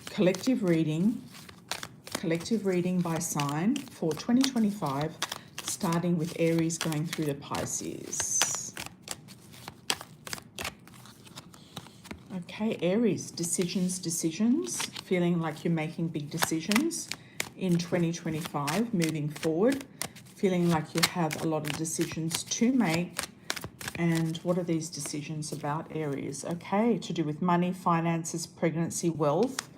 collective reading by sign for 2025, starting with Aries going through to Pisces. Okay, Aries, decisions, feeling like you're making big decisions in 2025, moving forward, feeling like you have a lot of decisions to make. And what are these decisions about, Aries? Okay, to do with money, finances, pregnancy, wealth,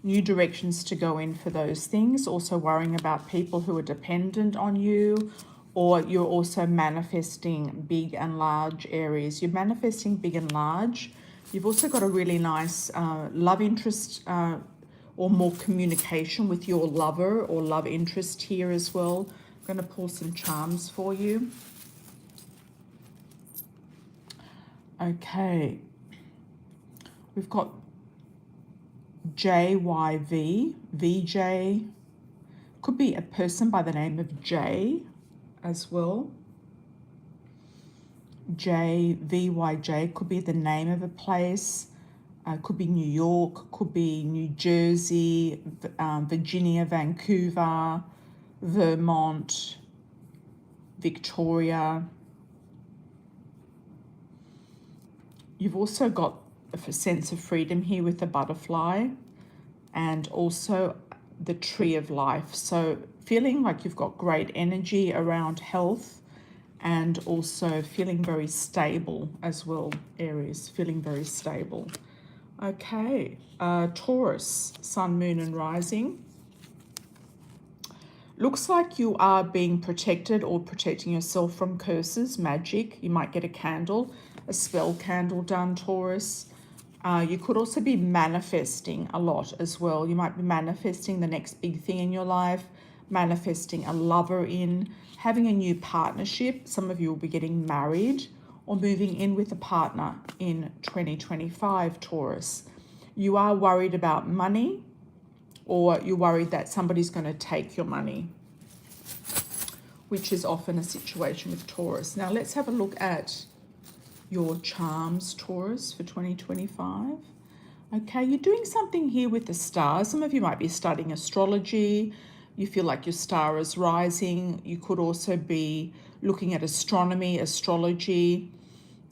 new directions to go in for those things. Also worrying about people who are dependent on you, or you're also manifesting big and large, Aries. You're manifesting big and large. You've also got a really nice love interest or more communication with your lover or love interest here as well. I'm going to pull some charms for you. Okay, we've got JYV, VJ, could be a person by the name of J as well. JVYJ could be the name of a place, could be New York, could be New Jersey, Virginia, Vancouver, Vermont, Victoria. You've also got a sense of freedom here with the butterfly and also the tree of life. So feeling like you've got great energy around health and also feeling very stable as well, Aries, feeling very stable. Okay, Taurus, sun, moon and rising. Looks like you are being protected or protecting yourself from curses, magic. You might get a candle, a spell candle done, Taurus. You could also be manifesting a lot as well. You might be manifesting the next big thing in your life, manifesting a lover in, having a new partnership. Some of you will be getting married or moving in with a partner in 2025, Taurus. You are worried about money, or you're worried that somebody's going to take your money, which is often a situation with Taurus. Now let's have a look at your charms, Taurus, for 2025. Okay, you're doing something here with the stars. Some of you might be studying astrology. You feel like your star is rising. You could also be looking at astronomy, astrology.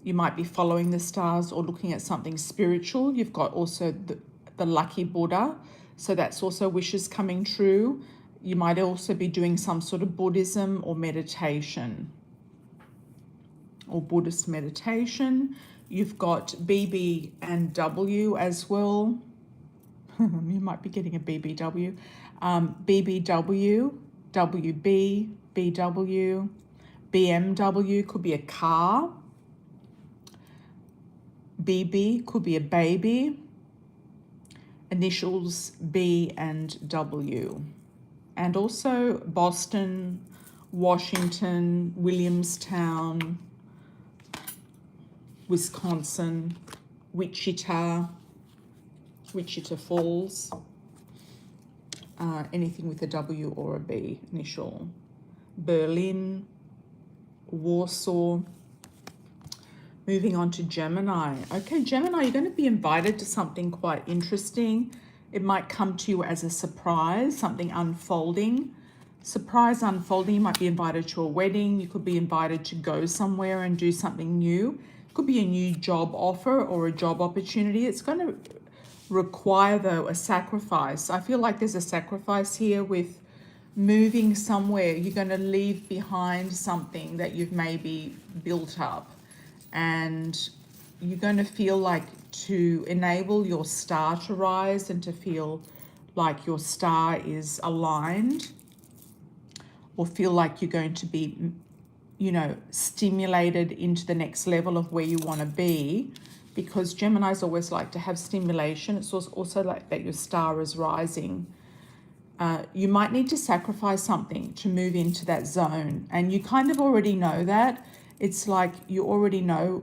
You might be following the stars or looking at something spiritual. You've got also the lucky Buddha. So that's also wishes coming true. You might also be doing some sort of Buddhism or meditation or Buddhist meditation. You've got BB and W as well. You might be getting a BBW. BBW, WB, BW, BMW could be a car. BB could be a baby. Initials B and W. And also Boston, Washington, Williamstown, Wisconsin, Wichita Falls, anything with a W or a B initial. Berlin, Warsaw. Moving on to Gemini. Okay, Gemini, you're going to be invited to something quite interesting. It might come to you as a surprise, something unfolding. Surprise unfolding. You might be invited to a wedding. You could be invited to go somewhere and do something new. It could be a new job offer or a job opportunity. It's going to require, though, a sacrifice. I feel like there's a sacrifice here with moving somewhere. You're going to leave behind something that you've maybe built up. And you're going to feel like, to enable your star to rise and to feel like your star is aligned, or feel like you're going to be, you know, stimulated into the next level of where you want to be, because Geminis always like to have stimulation. It's also like that your star is rising. You might need to sacrifice something to move into that zone, and you kind of already know that. It's like you already know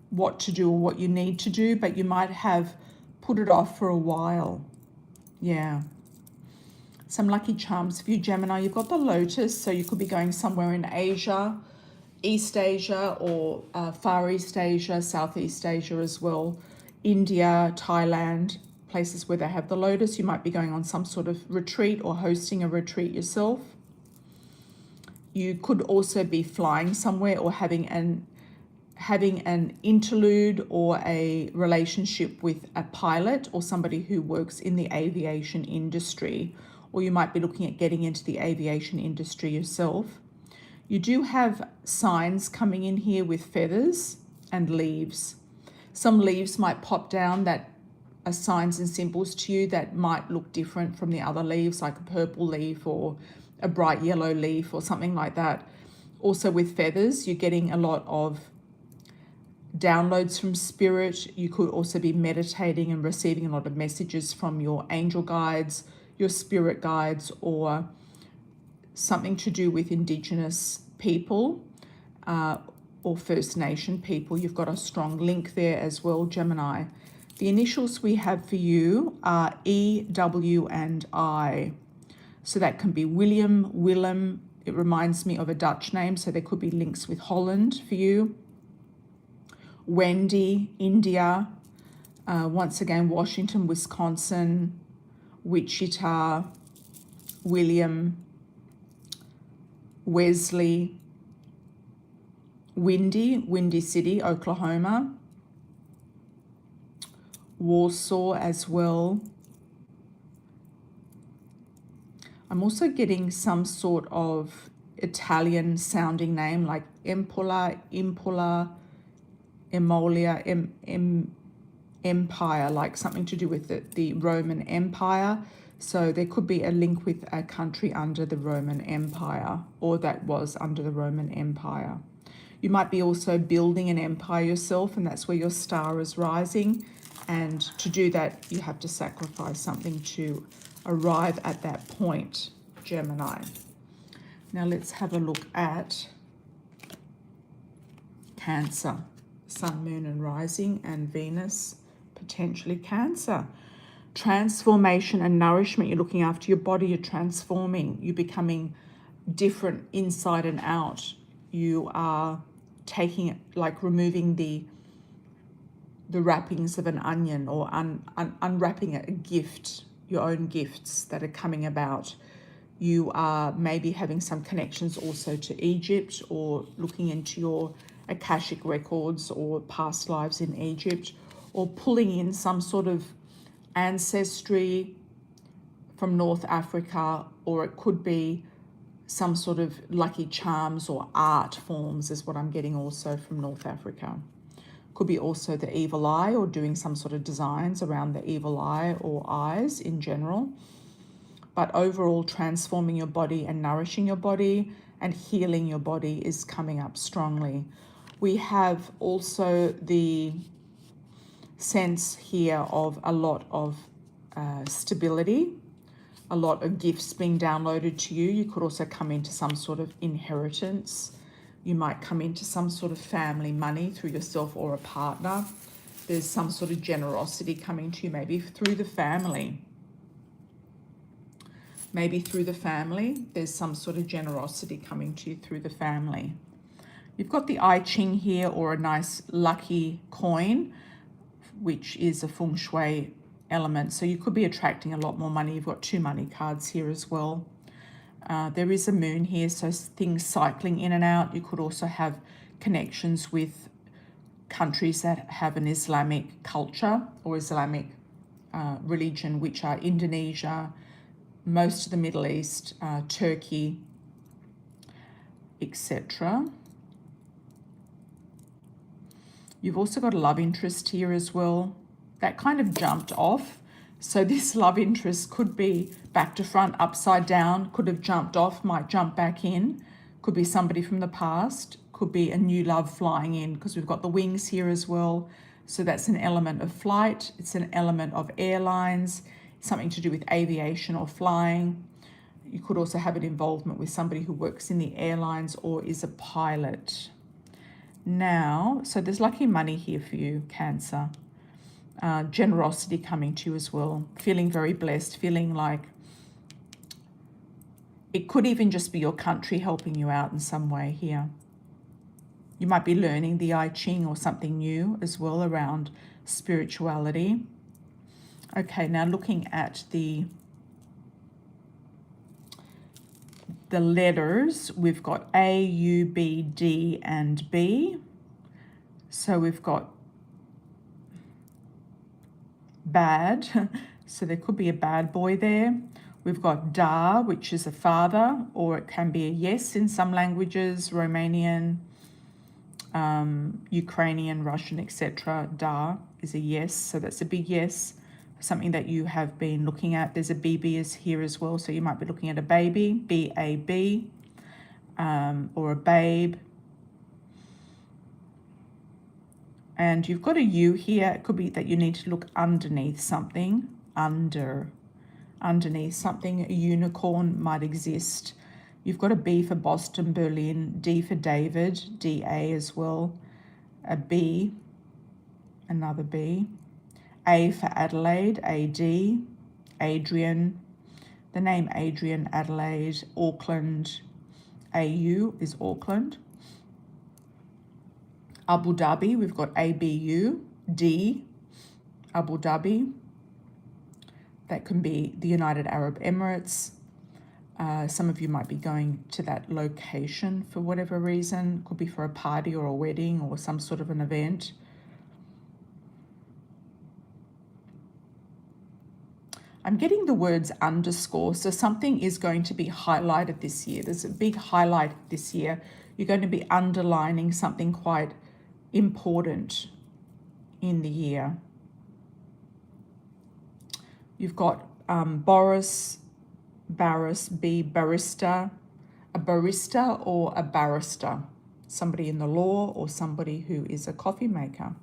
what to do or what you need to do, but you might have put it off for a while. Yeah. Some lucky charms for you, Gemini. You've got the Lotus, so you could be going somewhere in Asia, East Asia, or Far East Asia, Southeast Asia as well. India, Thailand, places where they have the lotus. You might be going on some sort of retreat or hosting a retreat yourself. You could also be flying somewhere or having an interlude or a relationship with a pilot or somebody who works in the aviation industry, or you might be looking at getting into the aviation industry yourself. You do have signs coming in here with feathers and leaves. Some leaves might pop down that are signs and symbols to you that might look different from the other leaves, like a purple leaf or a bright yellow leaf or something like that. Also with feathers, you're getting a lot of downloads from spirit. You could also be meditating and receiving a lot of messages from your angel guides, your spirit guides, or something to do with Indigenous people or First Nation people. You've got a strong link there as well, Gemini. The initials we have for you are E, W, and I. So that can be William, Willem. It reminds me of a Dutch name, so there could be links with Holland for you. Wendy, India. Once again, Washington, Wisconsin. Wichita, William, Wesley. Windy City, Oklahoma. Warsaw as well. I'm also getting some sort of Italian sounding name like Empola, Emolia, Empire, like something to do with the Roman Empire. So there could be a link with a country under the Roman Empire, or that was under the Roman Empire. You might be also building an empire yourself, and that's where your star is rising. And to do that, you have to sacrifice something to arrive at that point, Gemini. Now let's have a look at Cancer. Sun, Moon, and Rising, and Venus, potentially Cancer. Transformation and nourishment. You're looking after your body. You're transforming. You're becoming different inside and out. You are taking it, like removing the wrappings of an onion, or unwrapping a gift, your own gifts that are coming about. You are maybe having some connections also to Egypt, or looking into your Akashic records or past lives in Egypt, or pulling in some sort of ancestry from North Africa, or it could be some sort of lucky charms or art forms is what I'm getting also from North Africa. Could be also the evil eye, or doing some sort of designs around the evil eye or eyes in general. But overall, transforming your body and nourishing your body and healing your body is coming up strongly. We have also the sense here of a lot of stability, a lot of gifts being downloaded to you. You could also come into some sort of inheritance. You might come into some sort of family money through yourself or a partner. There's some sort of generosity coming to you, maybe through the family. Maybe through the family, there's some sort of generosity coming to you through the family. You've got the I Ching here, or a nice lucky coin, which is a feng shui element. So you could be attracting a lot more money. You've got two money cards here as well. There is a moon here, so things cycling in and out. You could also have connections with countries that have an Islamic culture or Islamic religion, which are Indonesia, most of the Middle East, Turkey, etc. You've also got a love interest here as well. That kind of jumped off. So this love interest could be back to front, upside down, could have jumped off, might jump back in. Could be somebody from the past, could be a new love flying in, because we've got the wings here as well. So that's an element of flight. It's an element of airlines, something to do with aviation or flying. You could also have an involvement with somebody who works in the airlines or is a pilot. Now, so there's lucky money here for you, Cancer. Generosity coming to you as well. Feeling very blessed, feeling like it could even just be your country helping you out in some way here. You might be learning the I Ching or something new as well around spirituality. Okay, now looking at the letters, we've got A, U, B, D, and B. So we've got bad, so there could be a bad boy there. We've got da, which is a father, or it can be a yes in some languages, Romanian, Ukrainian, Russian, etc. Da is a yes, so that's a big yes, something that you have been looking at. There's a BB is here as well, so you might be looking at a baby, B-A-B, or a babe. And you've got a U here. It could be that you need to look underneath something, underneath something. A unicorn might exist. You've got a B for Boston, Berlin, D for David, D-A as well, a B, another B, A for Adelaide, A-D, Adrian, the name Adrian, Adelaide, Auckland, A-U is Auckland. Abu Dhabi, we've got ABU, D, Abu Dhabi. That can be the United Arab Emirates. Some of you might be going to that location for whatever reason. Could be for a party or a wedding or some sort of an event. I'm getting the words underscore, so something is going to be highlighted this year. There's a big highlight this year. You're going to be underlining something quite important in the year. You've got Boris, Barris, B, barista, a barista or a barrister, somebody in the law or somebody who is a coffee maker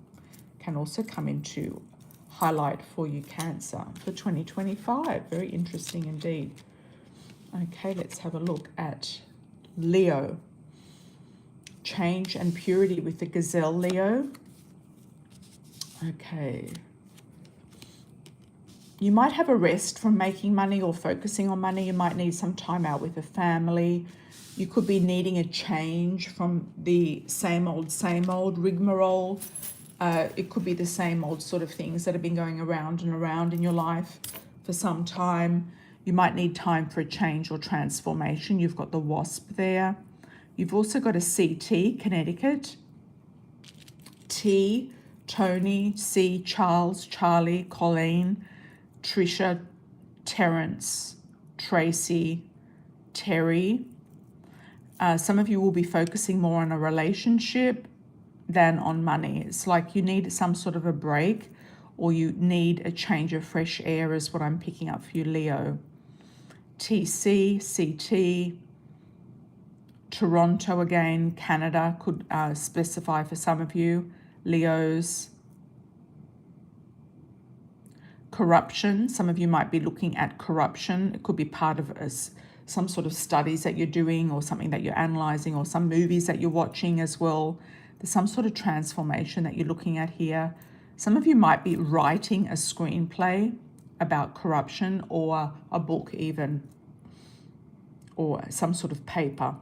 can also come into highlight for you, Cancer, for 2025. Very interesting indeed. Okay, let's have a look at Leo. Change and purity with the gazelle, Leo. Okay. You might have a rest from making money or focusing on money. You might need some time out with a family. You could be needing a change from the same old rigmarole. It could be the same old sort of things that have been going around and around in your life for some time. You might need time for a change or transformation. You've got the wasp there. You've also got a CT, Connecticut. T, Tony. C, Charles, Charlie, Colleen, Trisha, Terrence, Tracy, Terry. Some of you will be focusing more on a relationship than on money. It's like you need some sort of a break or you need a change of fresh air is what I'm picking up for you, Leo. TC, CT, Toronto again, Canada could specify for some of you, Leos. Corruption, some of you might be looking at corruption. It could be part of some sort of studies that you're doing or something that you're analyzing or some movies that you're watching as well. There's some sort of transformation that you're looking at here. Some of you might be writing a screenplay about corruption or a book even, or some sort of paper,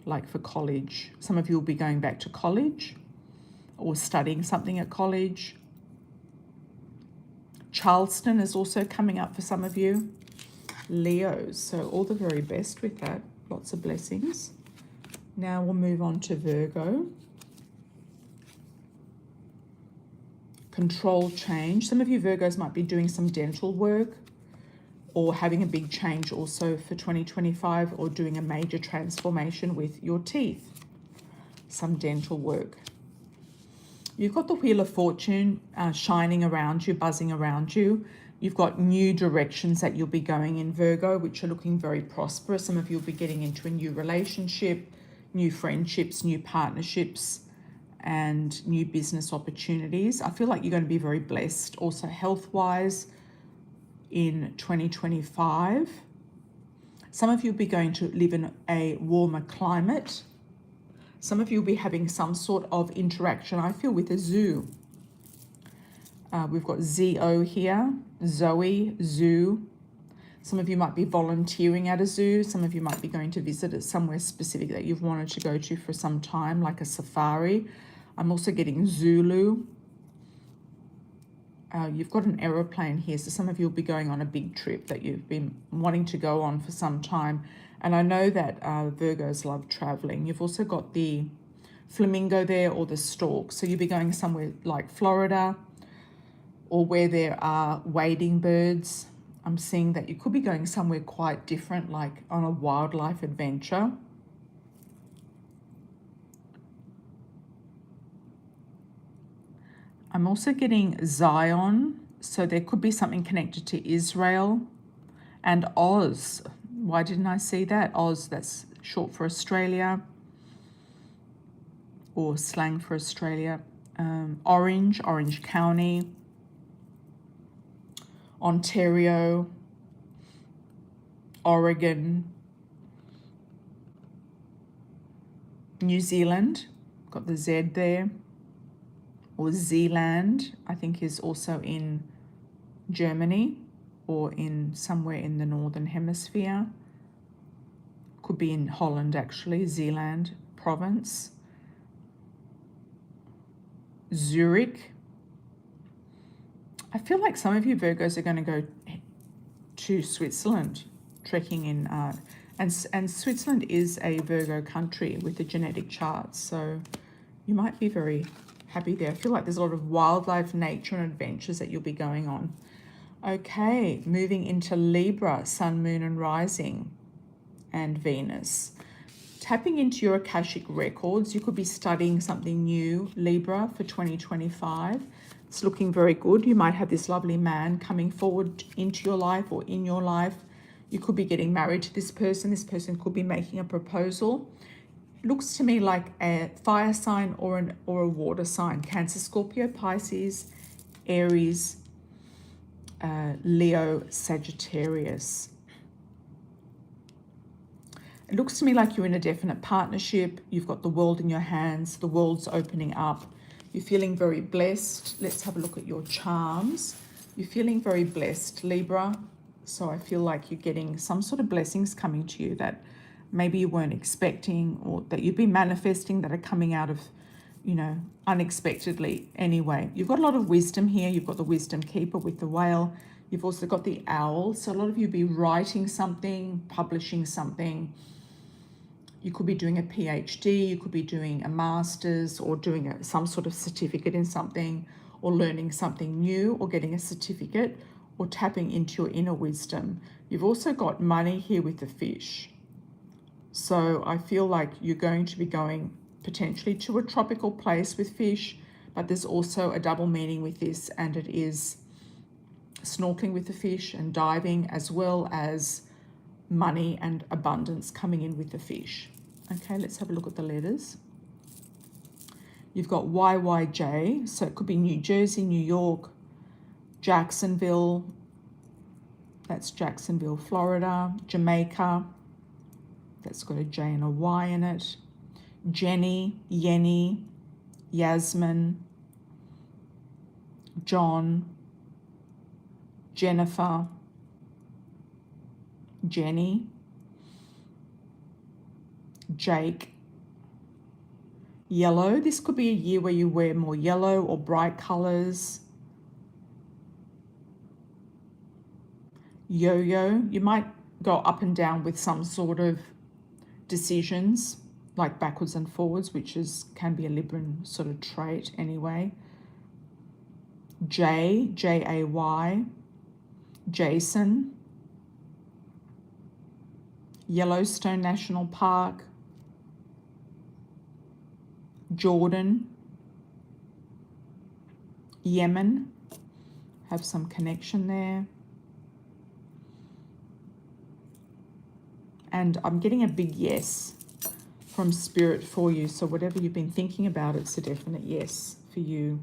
like for college. Some of you will be going back to college or studying something at college. Charleston is also coming up for some of you. Leos, so all the very best with that. Lots of blessings. Now we'll move on to Virgo. Control change. Some of you Virgos might be doing some dental work or having a big change also for 2025 or doing a major transformation with your teeth. Some dental work. You've got the Wheel of Fortune shining around you, buzzing around you. You've got new directions that you'll be going in, Virgo, which are looking very prosperous. Some of you will be getting into a new relationship, new friendships, new partnerships, and new business opportunities. I feel like you're going to be very blessed also health-wise in 2025. Some of you will be going to live in a warmer climate. Some of you will be having some sort of interaction, I feel, with a zoo. We've got ZO here, Zoe, zoo. Some of you might be volunteering at a zoo. Some of you might be going to visit at somewhere specific that you've wanted to go to for some time, like a safari. I'm also getting Zulu. You've got an aeroplane here, so some of you will be going on a big trip that you've been wanting to go on for some time. And I know that Virgos love traveling. You've also got the flamingo there, or the stork. So you'll be going somewhere like Florida, or where there are wading birds. I'm seeing that you could be going somewhere quite different, like on a wildlife adventure. I'm also getting Zion, so there could be something connected to Israel. And Oz, why didn't I see that? Oz, that's short for Australia, or slang for Australia. Orange, Orange County, Ontario, Oregon, New Zealand, got the Z there. Or Zealand, I think, is also in Germany, or in somewhere in the northern hemisphere. Could be in Holland, actually. Zeeland province. Zurich. I feel like some of you Virgos are going to go to Switzerland, trekking in and Switzerland is a Virgo country with the genetic charts, so you might be very happy there. I feel like there's a lot of wildlife, nature, and adventures that you'll be going on. Okay, moving into Libra, Sun, Moon, and Rising, and Venus. Tapping into your Akashic records, you could be studying something new, Libra, for 2025. It's looking very good. You might have this lovely man coming forward into your life, or in your life. You could be getting married to this person. This person could be making a proposal. Looks to me like a fire sign or a water sign. Cancer, Scorpio, Pisces, Aries, Leo, Sagittarius. It looks to me like you're in a definite partnership. You've got the world in your hands. The world's opening up. You're feeling very blessed. Let's have a look at your charms. You're feeling very blessed, Libra. So I feel like you're getting some sort of blessings coming to you that maybe you weren't expecting, or that you've been manifesting, that are coming out of, you know, unexpectedly anyway. You've got a lot of wisdom here. You've got the wisdom keeper with the whale. You've also got the owl. So a lot of you be writing something, publishing something. You could be doing a PhD, you could be doing a master's, or doing some sort of certificate in something, or learning something new, or getting a certificate, or tapping into your inner wisdom. You've also got money here with the fish. So I feel like you're going to be going potentially to a tropical place with fish, but there's also a double meaning with this, and it is snorkeling with the fish and diving, as well as money and abundance coming in with the fish. Okay, let's have a look at the letters. You've got YYJ, so it could be New Jersey, New York, Jacksonville, that's Jacksonville, Florida, Jamaica, that's got a J and a Y in it, Jenny, Yenny, Yasmin, John, Jennifer, Jenny, Jake, yellow. This could be a year where you wear more yellow or bright colors. Yo-yo, you might go up and down with some sort of decisions, like backwards and forwards, which can be a Libran sort of trait anyway. Jay, J-A-Y, Jason, Yellowstone National Park, Jordan, Yemen, have some connection there. And I'm getting a big yes from Spirit for you. So whatever you've been thinking about, it's a definite yes for you,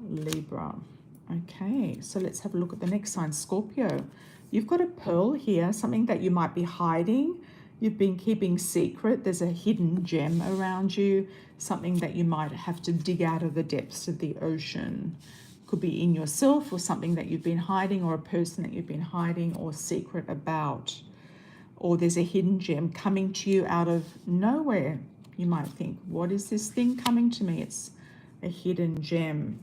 Libra. Okay, so let's have a look at the next sign, Scorpio. You've got a pearl here, something that you might be hiding. You've been keeping secret. There's a hidden gem around you, something that you might have to dig out of the depths of the ocean. Could be in yourself, or something that you've been hiding, or a person that you've been hiding or secret about. Or there's a hidden gem coming to you out of nowhere. You might think, what is this thing coming to me? It's a hidden gem.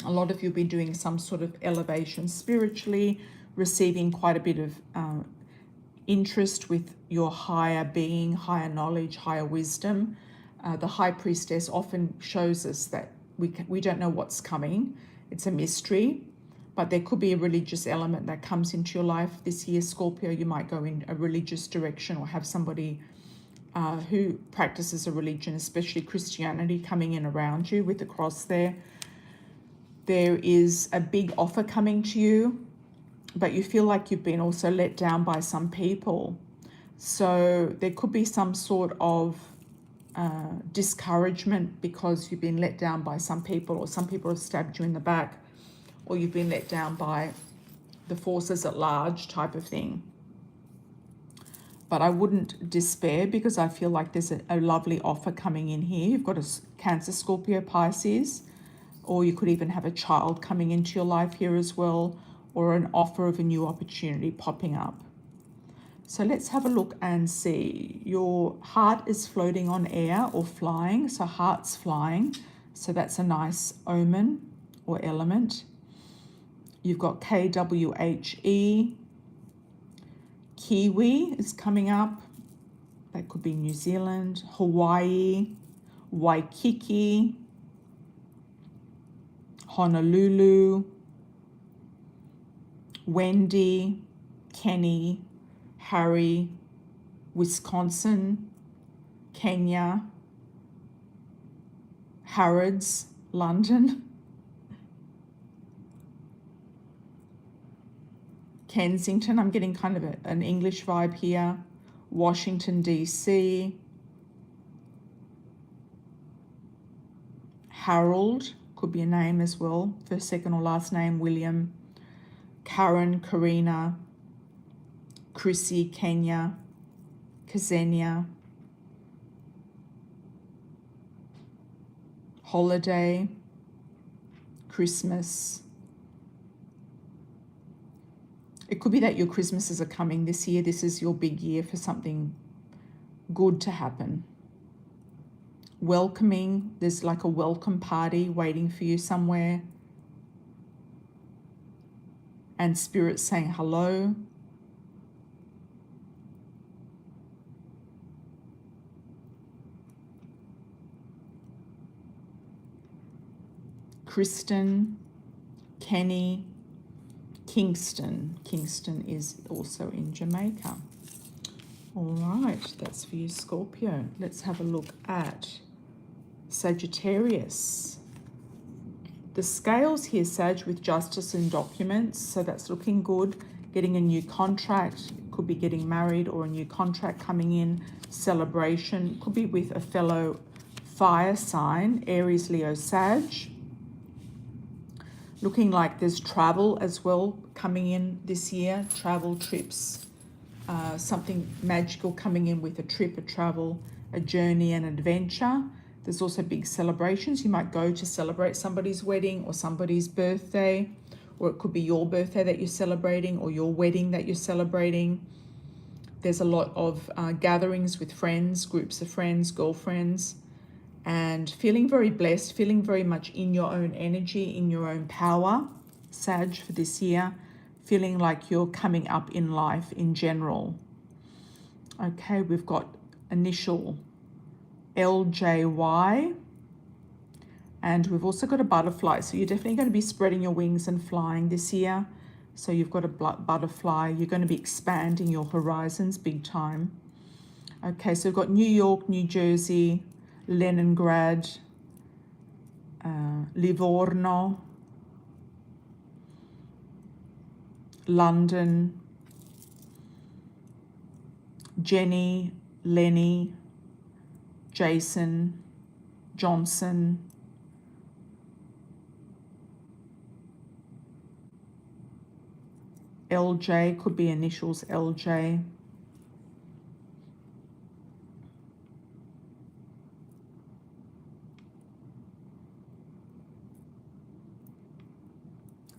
A lot of you will be doing some sort of elevation spiritually, receiving quite a bit of interest with your higher being, higher knowledge, higher wisdom. The High Priestess often shows us that we don't know what's coming. It's a mystery, but there could be a religious element that comes into your life this year, Scorpio. You might go in a religious direction or have somebody who practices a religion, especially Christianity, coming in around you with the cross there. There is a big offer coming to you, but you feel like you've been also let down by some people. So there could be some sort of discouragement because you've been let down by some people, or some people have stabbed you in the back, or you've been let down by the forces at large type of thing. But I wouldn't despair, because I feel like there's a lovely offer coming in here. You've got a Cancer, Scorpio, Pisces, or you could even have a child coming into your life here as well, or an offer of a new opportunity popping up. So let's have a look and see. Your heart is floating on air or flying, so heart's flying. So that's a nice omen or element. You've got KWHE. Kiwi is coming up. That could be New Zealand, Hawaii, Waikiki, Honolulu, Wendy, Kenny, Harry, Wisconsin, Kenya, Harrods, London, Kensington, I'm getting kind of an English vibe here, Washington, D.C., Harold, could be a name as well, first, second or last name, William, Karen, Karina, Chrissy, Kenya, Kazenia, holiday, Christmas. It could be that your Christmases are coming this year. This is your big year for something good to happen. Welcoming, there's like a welcome party waiting for you somewhere. And Spirit saying hello. Kristen, Kenny, Kingston. Kingston is also in Jamaica. All right, that's for you, Scorpio. Let's have a look at Sagittarius. The scales here, Sag, with justice and documents, so that's looking good. Getting a new contract, could be getting married or a new contract coming in. Celebration, could be with a fellow fire sign, Aries, Leo, Sag. Looking like there's travel as well coming in this year, travel, trips, something magical coming in with a trip, a travel, a journey, an adventure. There's also big celebrations. You might go to celebrate somebody's wedding or somebody's birthday, or it could be your birthday that you're celebrating or your wedding that you're celebrating. There's a lot of gatherings with friends, groups of friends, girlfriends, and feeling very blessed, feeling very much in your own energy, in your own power, Sag, for this year, feeling like you're coming up in life in general. Okay, we've got initial LJY, and we've also got a butterfly. So you're definitely going to be spreading your wings and flying this year. So you've got a butterfly. You're going to be expanding your horizons big time. Okay, so we've got New York, New Jersey, Leningrad, Livorno, London, Jenny, Lenny, Jason, Johnson, LJ, could be initials LJ.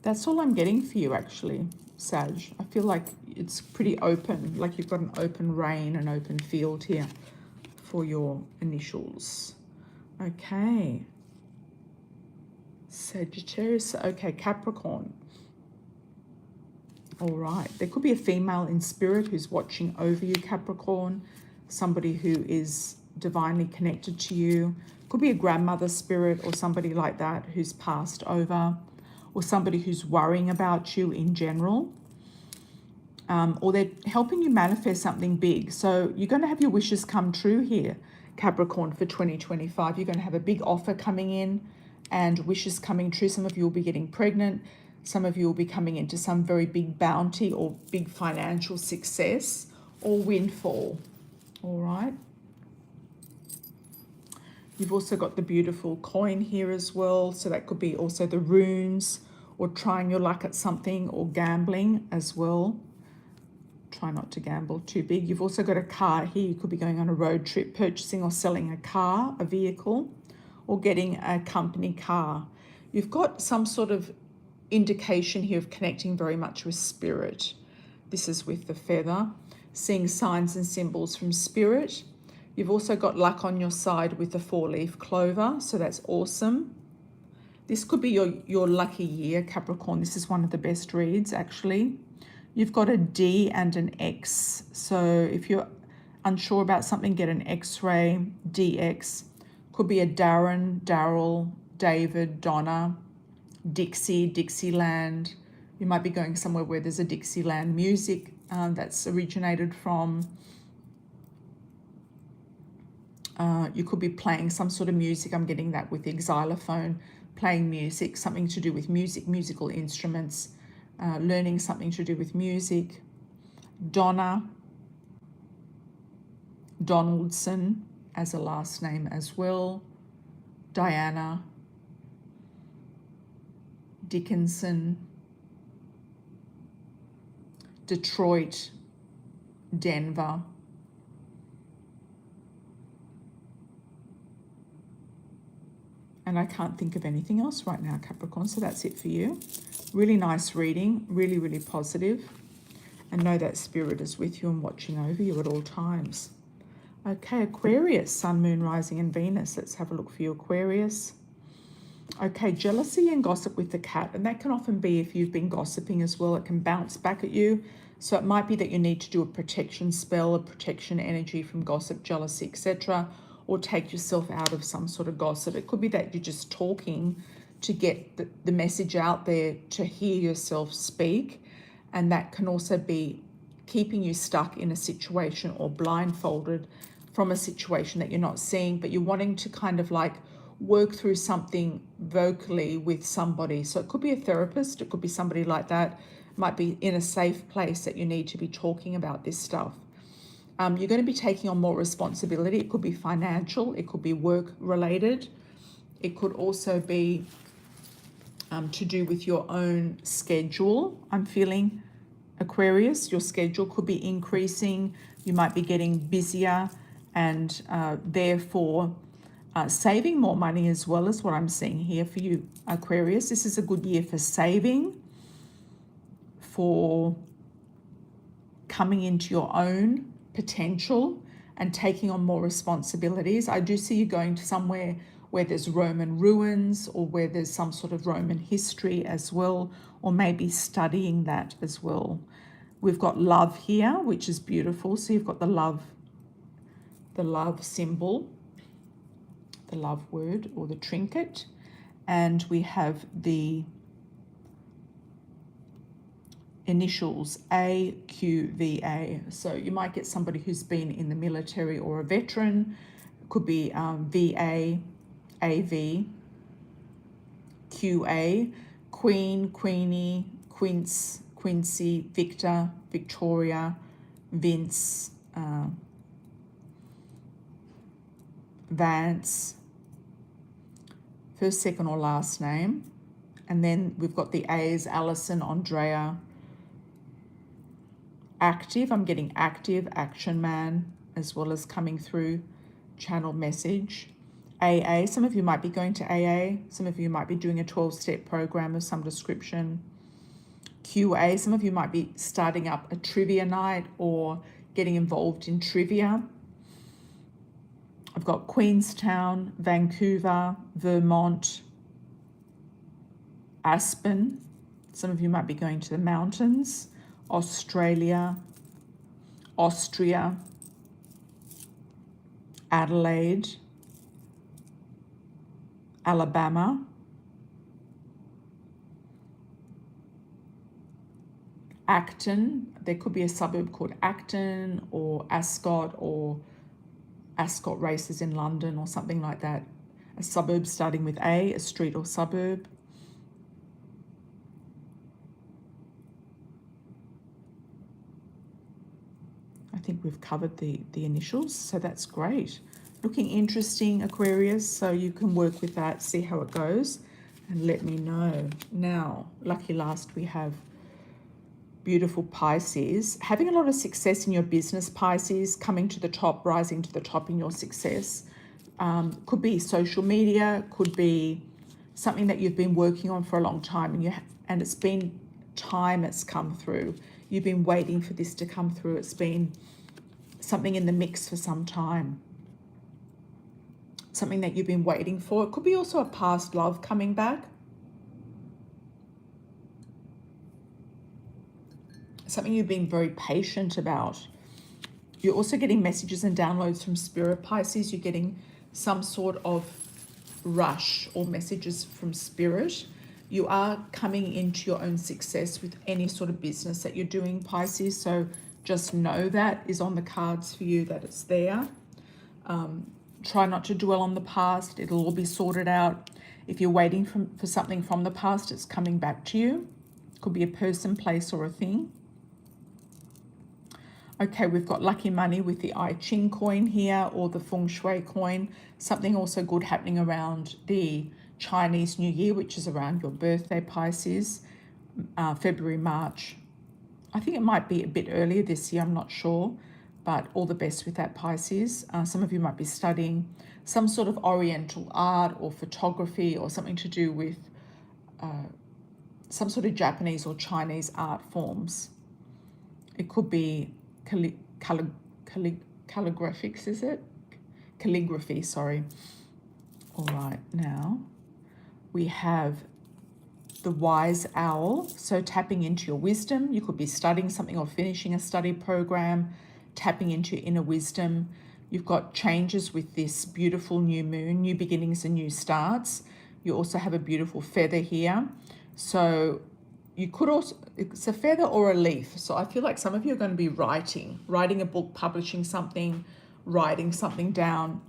That's all I'm getting for you, actually, Sag. I feel like it's pretty open, like you've got an open reign, an open field here for your initials. Okay. Sagittarius. Okay, Capricorn. All right. There could be a female in spirit who's watching over you, Capricorn. Somebody who is divinely connected to you. Could be a grandmother spirit or somebody like that who's passed over, or somebody who's worrying about you in general. Or they're helping you manifest something big. So you're going to have your wishes come true here, Capricorn, for 2025. You're going to have a big offer coming in and wishes coming true. Some of you will be getting pregnant. Some of you will be coming into some very big bounty or big financial success or windfall. All right. You've also got the beautiful coin here as well. So that could be also the runes or trying your luck at something or gambling as well. Try not to gamble too big. You've also got a car here. You could be going on a road trip, purchasing or selling a car, a vehicle, or getting a company car. You've got some sort of indication here of connecting very much with spirit. This is with the feather, seeing signs and symbols from spirit. You've also got luck on your side with the 4-leaf clover, so that's awesome. This could be your lucky year, Capricorn. This is one of the best reads, actually. You've got a D and an X. So if you're unsure about something, get an X-ray, DX. Could be a Darren, Daryl, David, Donna, Dixie, Dixieland. You might be going somewhere where there's a Dixieland music that's originated from. You could be playing some sort of music. I'm getting that with the xylophone, playing music, something to do with music, musical instruments, learning something to do with music. Donna, Donaldson as a last name as well. Diana, Dickinson, Detroit, Denver. And I can't think of anything else right now, Capricorn, so that's it for you. Really nice reading, really, really positive. And know that spirit is with you and watching over you at all times. Okay, Aquarius, Sun, Moon, Rising and Venus. Let's have a look for you, Aquarius. Okay, jealousy and gossip with the cat. And that can often be if you've been gossiping as well. It can bounce back at you. So it might be that you need to do a protection spell, a protection energy from gossip, jealousy, etc., or take yourself out of some sort of gossip. It could be that you're just talking to get the message out there, to hear yourself speak. And that can also be keeping you stuck in a situation or blindfolded from a situation that you're not seeing, but you're wanting to kind of like work through something vocally with somebody. So it could be a therapist, it could be somebody like that. It might be in a safe place that you need to be talking about this stuff. You're going to be taking on more responsibility. It could be financial, it could be work related. It could also be to do with your own schedule. I'm feeling, Aquarius, your schedule could be increasing. You might be getting busier and therefore saving more money as well, as what I'm seeing here for you, Aquarius. This is a good year for saving, for coming into your own potential and taking on more responsibilities. I do see you going to somewhere where there's Roman ruins or where there's some sort of Roman history as well, or maybe studying that as well. We've got love here, which is beautiful. So you've got the love symbol, the love word or the trinket, and we have the initials AQVA. So you might get somebody who's been in the military or a veteran. It could be VA, AV, QA, Queen, Queenie, Quince, Quincy, Victor, Victoria, Vince, Vance, first, second or last name. And then we've got the A's, Alison, Andrea. Active, I'm getting active, action man, as well as coming through channel message. AA, some of you might be going to AA. Some of you might be doing a 12-step program of some description. QA, some of you might be starting up a trivia night or getting involved in trivia. I've got Queenstown, Vancouver, Vermont, Aspen. Some of you might be going to the mountains. Australia, Austria, Adelaide, Alabama, Acton. There could be a suburb called Acton, or Ascot, or Ascot Races in London, or something like that. A suburb starting with a street or suburb. I think we've covered the initials, so that's great. Looking interesting, Aquarius, so you can work with that, see how it goes, and let me know. Now, lucky last, we have beautiful Pisces. Having a lot of success in your business, Pisces, coming to the top, rising to the top in your success. Could be social media, could be something that you've been working on for a long time, and it's been time it's come through. You've been waiting for this to come through. It's been something in the mix for some time. Something that you've been waiting for. It could be also a past love coming back. Something you've been very patient about. You're also getting messages and downloads from Spirit, Pisces. You're getting some sort of rush or messages from Spirit. You are coming into your own success with any sort of business that you're doing, Pisces. So just know that is on the cards for you, that it's there. Try not to dwell on the past. It'll all be sorted out. If you're waiting for something from the past, it's coming back to you. Could be a person, place, or a thing. Okay, we've got lucky money with the I Ching coin here, or the Feng Shui coin. Something also good happening around the Chinese New Year, which is around your birthday, Pisces, February, March. I think it might be a bit earlier this year, I'm not sure, but all the best with that, Pisces. Some of you might be studying some sort of Oriental art or photography, or something to do with some sort of Japanese or Chinese art forms. It could be calligraphics, is it? Calligraphy, sorry. All right, now we have the wise owl. So tapping into your wisdom. You could be studying something or finishing a study program, tapping into your inner wisdom. You've got changes with this beautiful new moon, new beginnings and new starts. You also have a beautiful feather here. So you could also, it's a feather or a leaf. So I feel like some of you are going to be writing a book, publishing something, writing something down,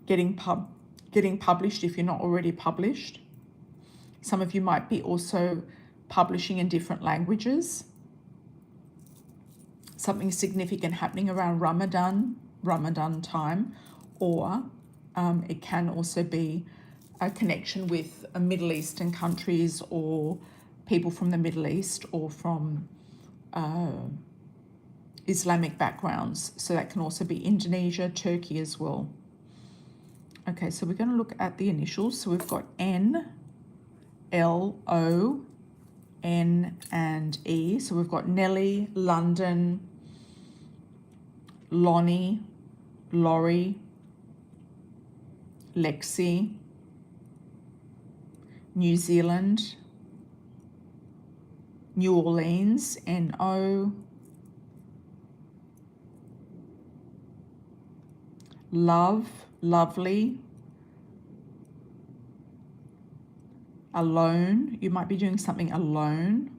getting published if you're not already published. Some of you might be also publishing in different languages. Something significant happening around Ramadan time, or it can also be a connection with Middle Eastern countries, or people from the Middle East, or from Islamic backgrounds. So that can also be Indonesia, Turkey as well. Okay, so we're going to look at the initials. So we've got N, L, O, N, and E. So we've got Nelly, London, Lonnie, Laurie, Lexi, New Zealand, New Orleans, N-O, love, lovely, alone. You might be doing something alone.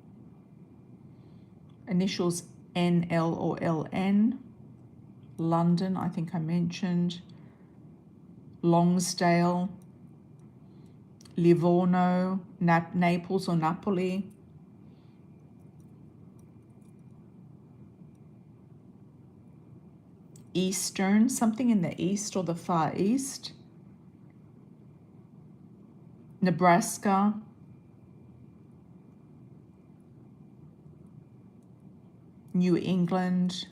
Initials N-L or L-N. London, I think I mentioned. Longsdale, Livorno, Naples or Napoli. Eastern, something in the east or the far east. Nebraska. New England.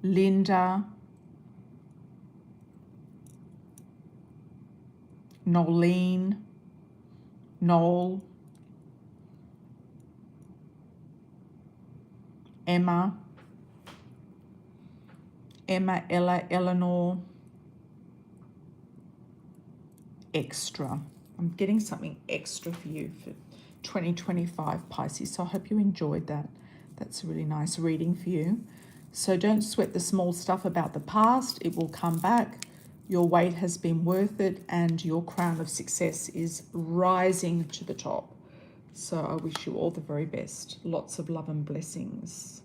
Linda. Nolene. Noel. Emma. Emma, Ella, Eleanor. extra. I'm getting something extra for you for 2025 Pisces. So I hope you enjoyed that. That's a really nice reading for you. So don't sweat the small stuff about the past. It will come back. Your wait has been worth it, and your crown of success is rising to the top. So I wish you all the very best. Lots of love and blessings.